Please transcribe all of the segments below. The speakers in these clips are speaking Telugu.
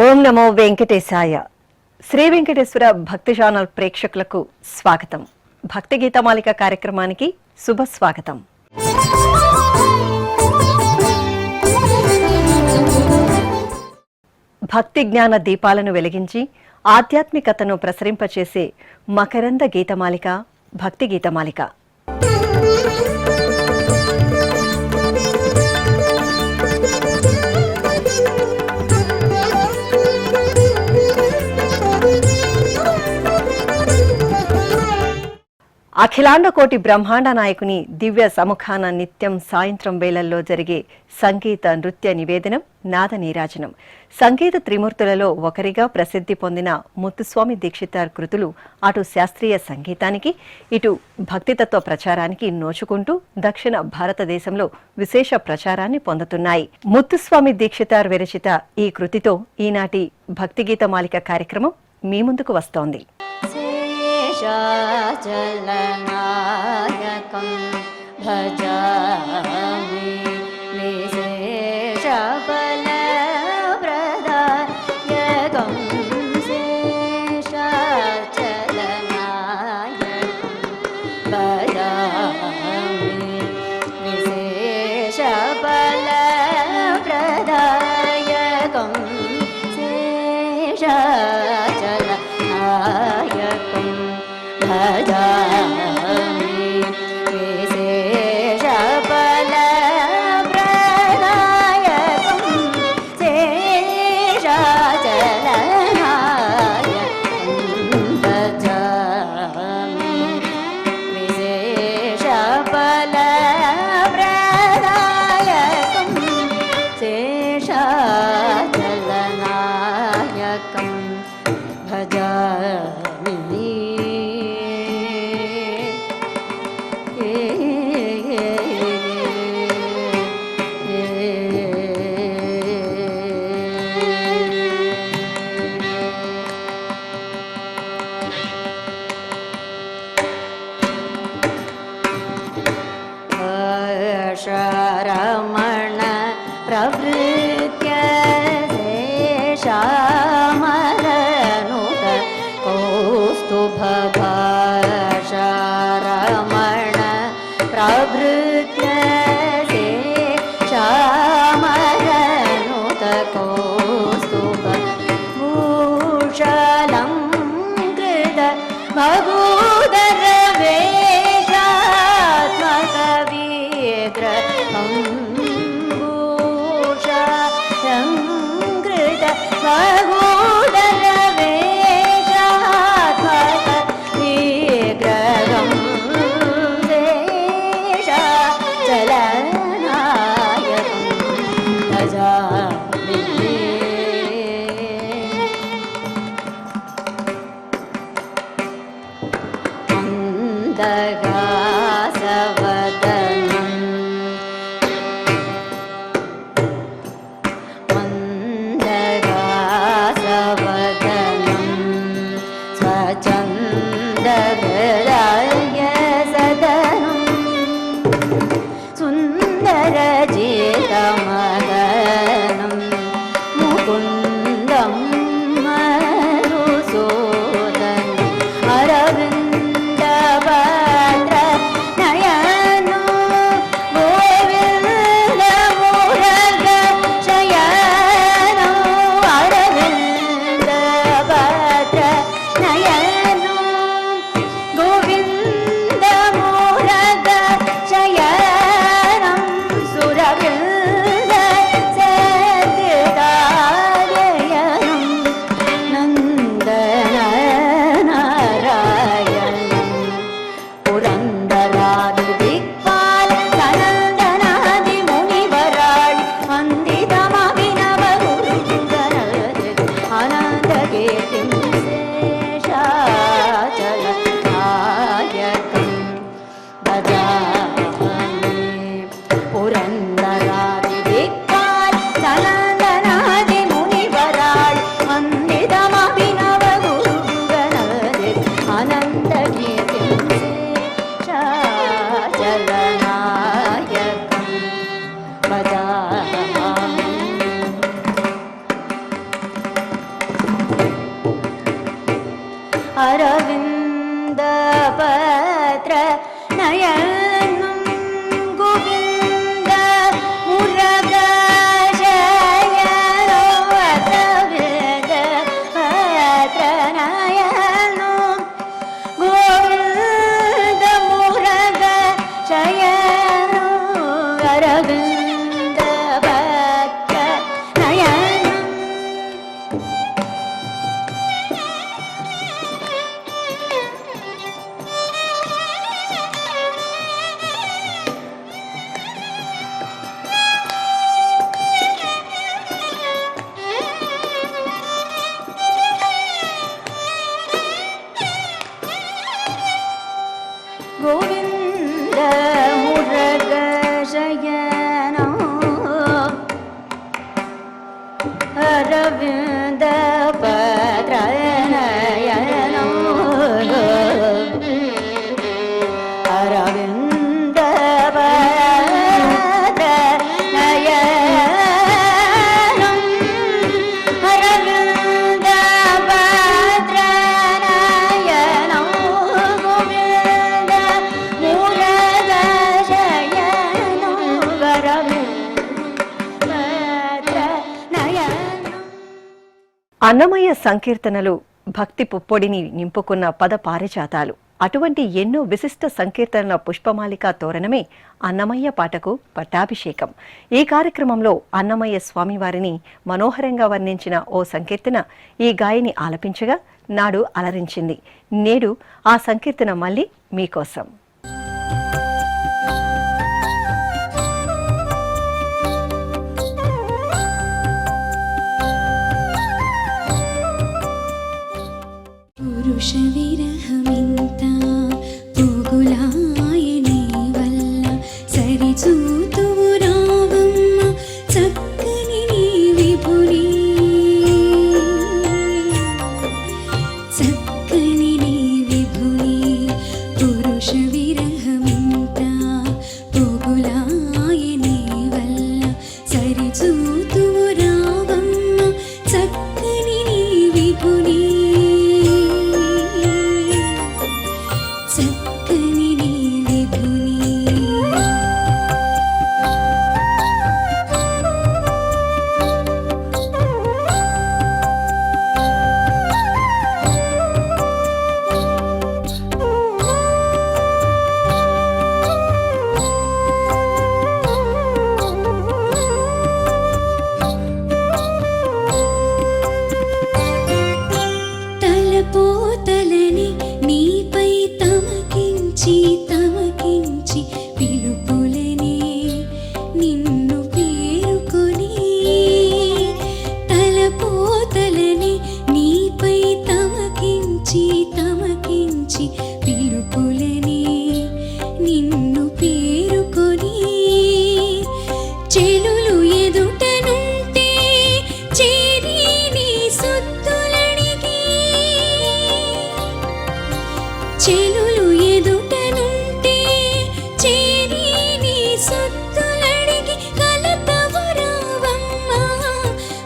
ఓం నమో వెంకటేశాయ. శ్రీ వెంకటేశ్వర భక్తి ఛానల్ ప్రేక్షకులకు స్వాగతం. భక్తి గీతమాలిక కార్యక్రమానికి శుభ స్వాగతం. భక్తి జ్ఞాన దీపాలను వెలిగించి ఆధ్యాత్మికతను ప్రసరింపచేసే మకరంద గీతమాలిక భక్తి గీతమాలిక. అఖిలాండ కోటి బ్రహ్మాండ నాయకుని దివ్య సముఖాన నిత్యం సాయంత్రం వేళల్లో జరిగే సంగీత నృత్య నివేదనం నాద నీరాజనం. సంగీత త్రిమూర్తులలో ఒకరిగా ప్రసిద్ధి పొందిన ముత్తుస్వామి దీక్షితార్ కృతులు అటు శాస్త్రీయ సంగీతానికి ఇటు భక్తితత్వ ప్రచారానికి నోచుకుంటూ దక్షిణ భారతదేశంలో విశేష ప్రచారాన్ని పొందుతున్నాయి. ముత్తుస్వామి దీక్షితార్ విరచిత ఈ కృతితో ఈనాటి భక్తి గీతమాలిక కార్యక్రమం మీ ముందుకు వస్తోంది. చలనాయకం భజామి విశేషబలప్రదాయకం శేషచలనాయకం భజామి విశేషబలప్రదాయకం శేషచలనాయకం భజామి విశేషబలప్రదాయకం శేషచలనాయకం భజామి విశేషబలప్రదాయకం శేషచలనాయకం భజామి. రమణ ప్రవృత్య దేశామరనుత కౌస్తుభభాషరమణ ప్రవృత్య దేశామరనుత కౌస్తుభ భూషలం కృత భగూదర వేషాత్మక విగ్రహం భూషలం కృత భగూదర వేషాత్మక విగ్రహం శేషచలనాయకం భజామి. మందహాసవదనం మందహాసవదనం స్వచందహృదయ సదనం సుందరజితమగనం ముకుందం మధుసూదనం అరవిందభద్ర భద్ర నయనం గోవింద మురగ శయన అరవింద భద్ర నయనం గోవింద మురగ శయన అరవింద భద్ర నయనం గోవింద మురగ శయన అరవింద భద్ర నయన అరవింద భద్ర నయనం అరవింద భద్ర నయనం గోవింద మురగ శయనం అరవింద భద్ర నయనం. అన్నమయ్య సంకీర్తనలు భక్తి పుప్పొడిని నింపుకున్న పద పారిజాతాలు. అటువంటి ఎన్నో విశిష్ట సంకీర్తనల పుష్పమాలిక తోరణమే అన్నమయ్య పాటకు పట్టాభిషేకం. ఈ కార్యక్రమంలో అన్నమయ్య స్వామివారిని మనోహరంగా వర్ణించిన ఓ సంకీర్తన ఈ గాయని ఆలపించగా నాడు అలరించింది. నేడు ఆ సంకీర్తన మళ్ళీ మీకోసం. పురుష విరహమింత పోగులాయని వల్ల సరిచూతువు రావమ్మ చక్కని నీ విభుని చక్కని నీ విభుని పురుష విరహమింత పోగులాయని వల్ల సరిచూతువు రావమ్మ చక్కని నీ విభుని చక్కని నీ విభుని. తలపోతలని నీపై తమకించి తమకించి పిలుపులని నిన్ను పేరుకొని తలపోతలని నీపై తమకించి తమకించి పిలుపులని నిన్ను పేరుకొని చెలులు ఎదుటనుంటే చేరి నీ సొత్తులడిగి చెలులు ఎదుటనుంటే చేరి నీ సొత్తులడిగి కలతవు రావమ్మ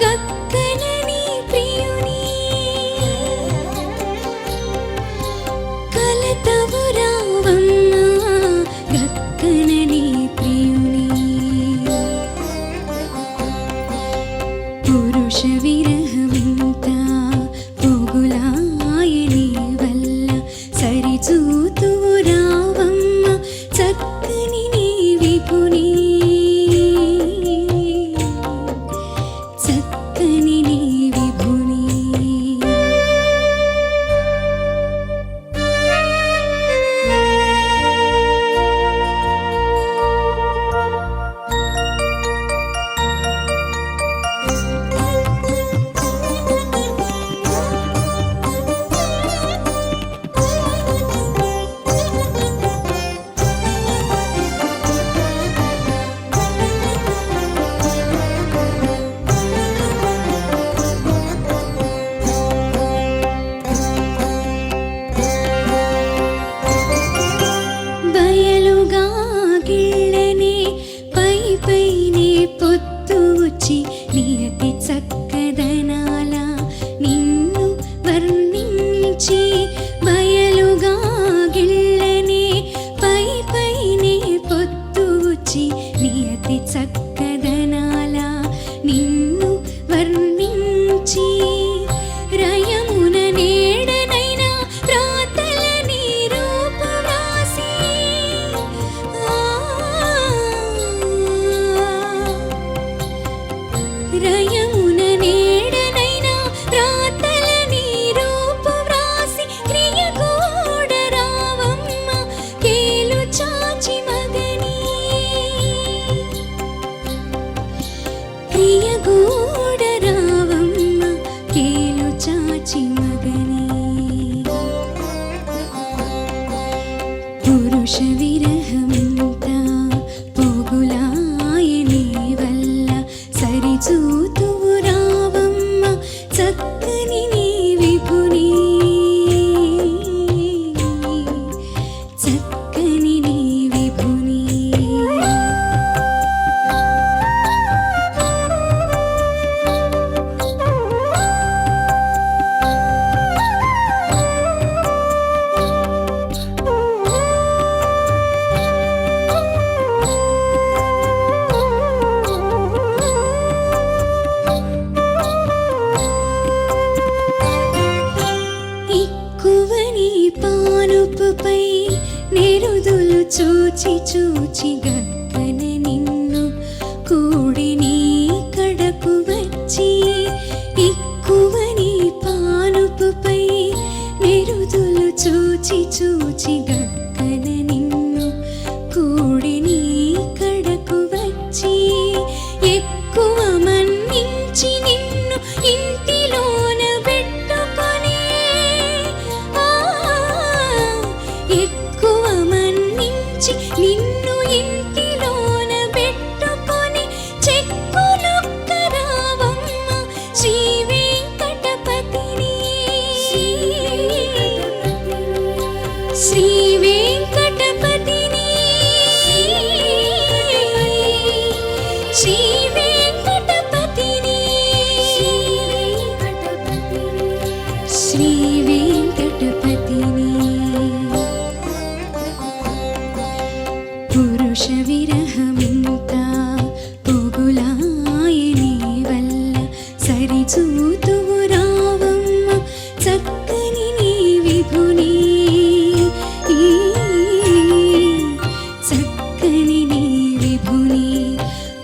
గక్కనని ప్రియుని కలతవు రావమ్మ గక్కనని ప్రియుని పురుష విరహమింత పోగులాయని వల్ల సరిచూతువు రావమ్మ చక్కని నీ విభుని చక్కని నీ విభుని. పురుష విరహమింత పోగులాయని వల్ల సరిచూతువు రావమ్మ చక్కని నీ విభుని చక్కని నీ విభుని ఎక్కువని పానుపుపై నెరుదులు చూచి చూచి గక్కన నిన్ను కూడి నీ కడకు వచ్చి ఎక్కువని పానుపుపై నెరుదులు చూచి చూచి గక్కన నిన్ను కూడి నీ కడకు వచ్చి ఎక్కువ మన్నించి నిన్ను ఇంటిలోన పెట్టుకొని ఎక్కువ మన్నించి నిన్ను ఇంటిలోన పెట్టుకొని చెక్కులొక్క రావమ్మ శ్రీ వెంకటపతిని శ్రీ వెంకటపతిని శ్రీ వెంకటపతిని శ్రీ వెంకటపతిని పురుష విరహమింత పోగులాయని వల్ల సరిచూతువు రావమ్మ చక్కని నీ విభుని చక్కని నీ విభుని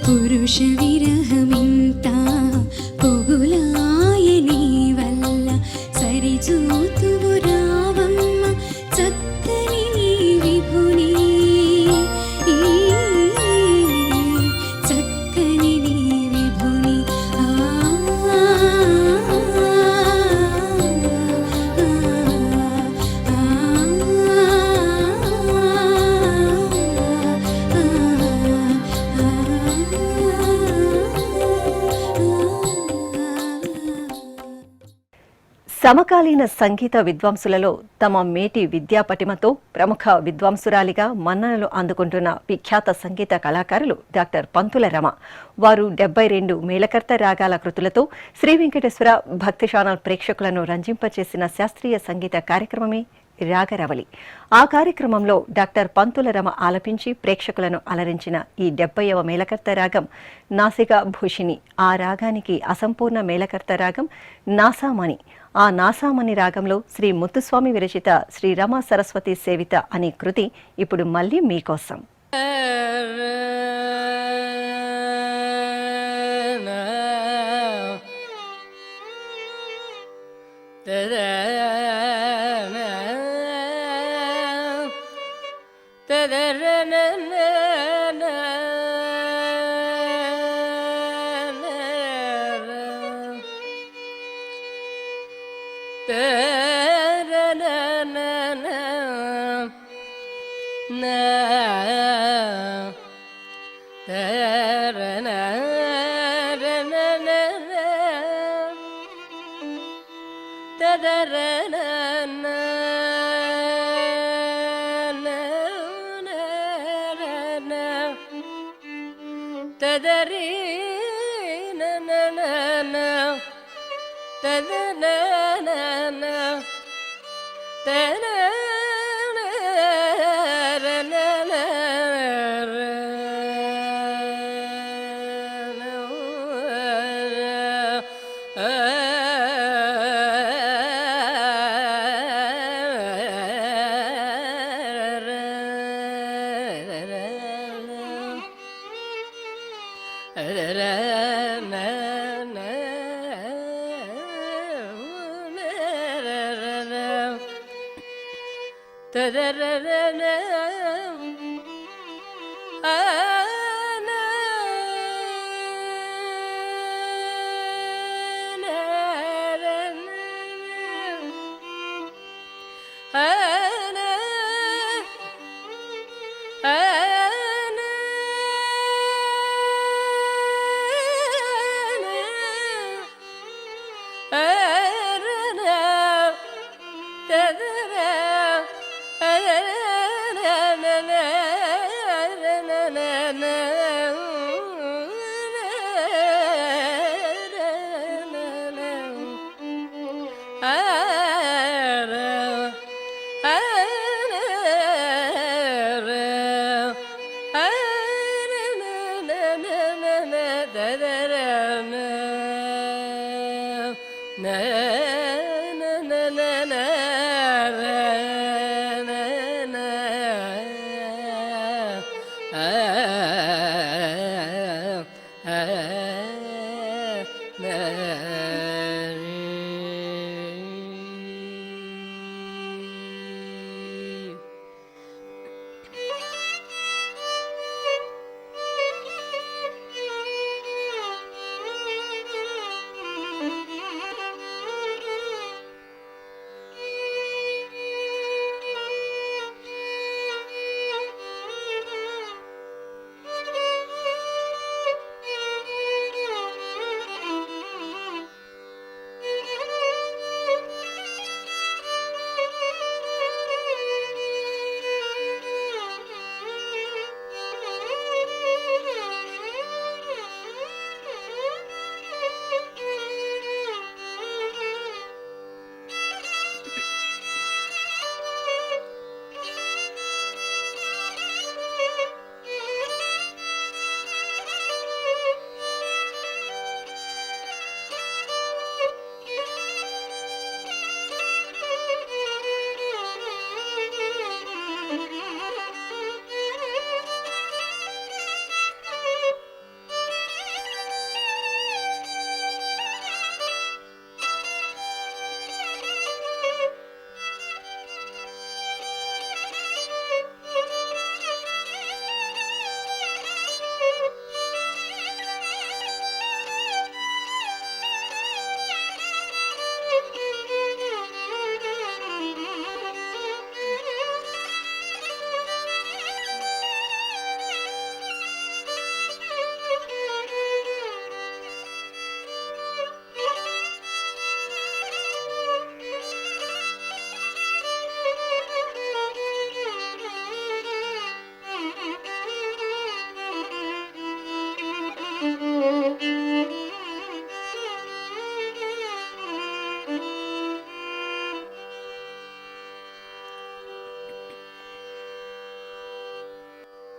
పురుష విరహమింత పోగులాయని వల్ల సరిచూతువు రావమ్మ చక్కని నీ విభుని చక్కని నీ విభుని సమకాలీన సంగీత విద్వాంసులలో తమ మేటి విద్యా పటిమతో ప్రముఖ విద్వాంసురాలిగా మన్ననలు అందుకుంటున్న విఖ్యాత సంగీత కళాకారులు డాక్టర్ పంతుల రమ. వారు 72 మేళకర్త రాగాల కృతులతో శ్రీ వెంకటేశ్వర భక్తి ఛానల్ ప్రేక్షకులను రంజింపచేసిన శాస్త్రీయ సంగీత కార్యక్రమమే రాగరవళి. ఆ కార్యక్రమంలో డాక్టర్ పంతుల రమ ఆలపించి ప్రేక్షకులను అలరించిన ఈ 70వ మేళకర్త రాగం నాసికా భూషిణి. ఆ రాగానికి అసంపూర్ణ మేళకర్త రాగం నాసామణి. ఆ నాసామణి రాగంలో శ్రీ ముత్తుస్వామి విరచిత శ్రీ రమ సరస్వతి సేవిత అనే కృతి ఇప్పుడు మళ్ళీ మీకోసం.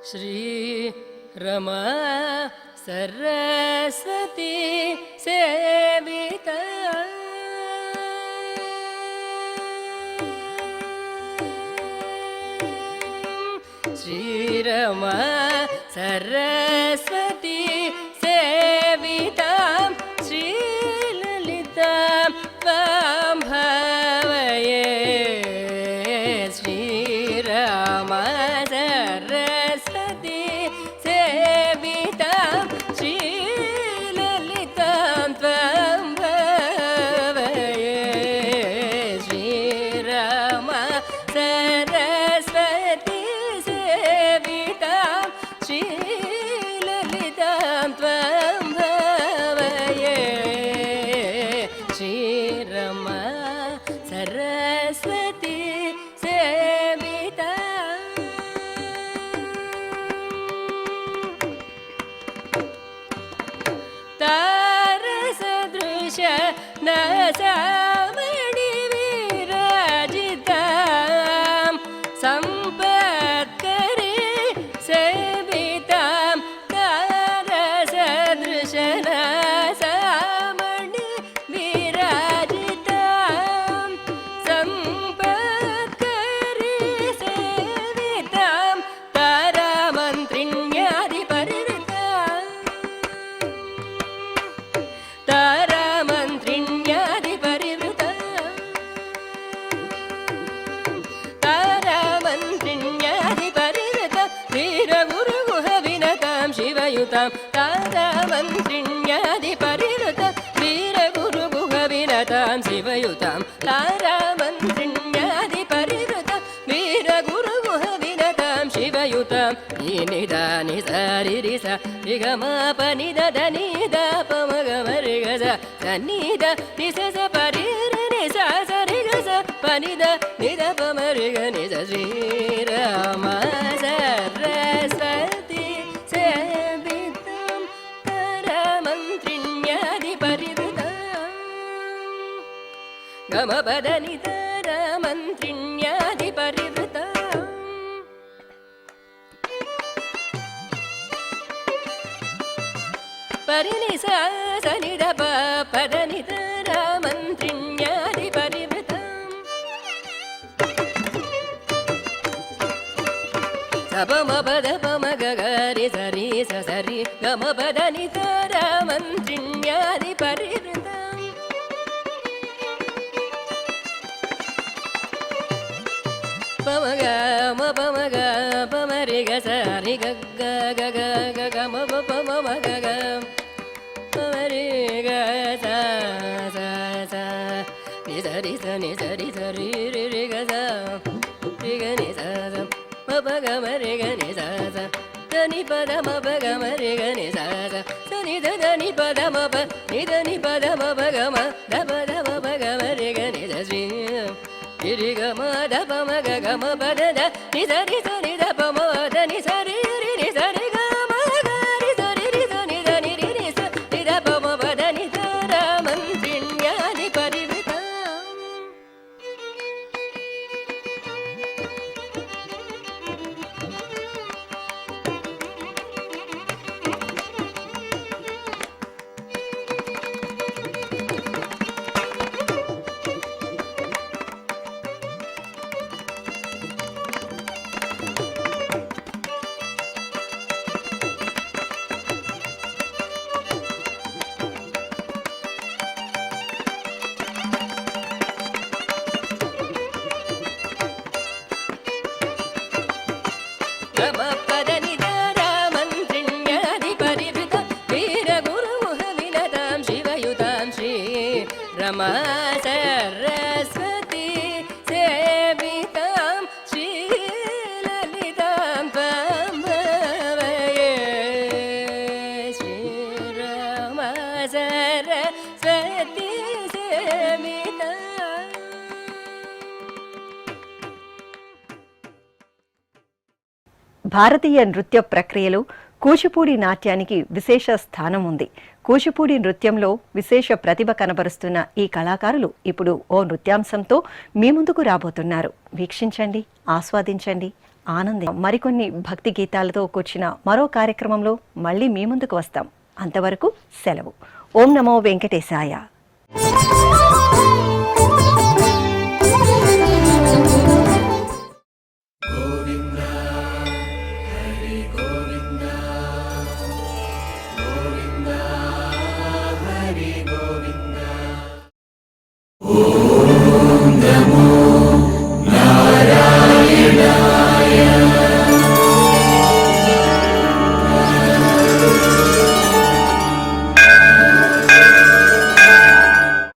श्री रमा सरस्वती सेविता श्री रमा सरस्वती सेविता श्री ललिता त्वां भावये श्री रमा सरस्वती सेविता श्री ललिता त्वां भावये श्री रमा सरस्वती सेविता श्री ललिता त्वां भावये श्री रमा सरस्वती सेविता तारसदृश न सामणि विराजितां सम्पत्करी सेवितां तारसदृश न सामणि विराजितां सम्पत्करी सेवितां तारामन्त्रिण्याधिपरिवृतां तारामन्त्रिण्याधिपरिवृतां तारामन्त्रिण्याधिपरिवृतां वीरगुरुगुहविनतां शिवयुतां तारामन्त्रिण्याधिपरिवृतां वीरगुरुगुहविनतां शिवयुतां तारामन्त्रिण्याधिपरिवृतां वीरगुरुगुहविनतां शिवयुतां निनिदानि सारिरिस निगमापनिदनिदापमगमरिगस सन्निद निसस परिरनिस सरिगस पनिद निदपमरिग निज श्रीराम सरस्वती सेवितां तारामन्त्रिण्याधिपरिवृतां गमपदनि तारामन्त्रिण्याधिपरिवृतां परिनिसा सनिदप पदनि तारामन्त्रिण्याधिपरिवृतां పమ పద పమ గరి సరి సరి గమ పద నితర మంత్రిణ్యాది పరివృతం పమ గ పమ రి గ సరి గ గ గ గ గమ పమ గ గ పమ రి గ స స స ని సరి సరి రి రి గ స రి గ ని స స మ ప గ మ రి గ ని స స ద ని ప ద మ ప గ మ రి గ ని స స ద ని ద ని ప ద మ ప ని ద ని ప ద మ ప గ మ ద ప ద మ ప గ మ రి గ ని స శ్రీ రి రి గ మ ద ప మ గ గ మ ప ద ద ని స రి ద ప మ ద ని స రి రి ని స రి గ మ గ రి స రి రి స ని ద ని రి ని స రి ద ప మ ప ద ని ద ర మంత్రిణ్యాది పరివృతం గమ పద ని ద ర మంత్రిణ్యాది పరివృతం వీర గురుముహ వినతాం శివయుతాం శ్రీ రమా సరస్వతి సేవితాం శ్రీలలితాం త్వాం భావయే శ్రీ రమా సరస్వతి సేవితాం భారతీయ నృత్య ప్రక్రియలో కూచిపూడి నాట్యానికి విశేష స్థానం ఉంది. కూచిపూడి నృత్యంలో విశేష ప్రతిభ కనబరుస్తున్న ఈ కళాకారులు ఇప్పుడు ఓ నృత్యాంశంతో మీ ముందుకు రాబోతున్నారు. వీక్షించండి, ఆస్వాదించండి, ఆనందం. మరికొన్ని భక్తి గీతాలతో కూర్చిన మరో కార్యక్రమంలో మళ్ళీ మీ ముందుకు వస్తాం. అంతవరకు సెలవు. ఓం నమో వెంకటేశాయ.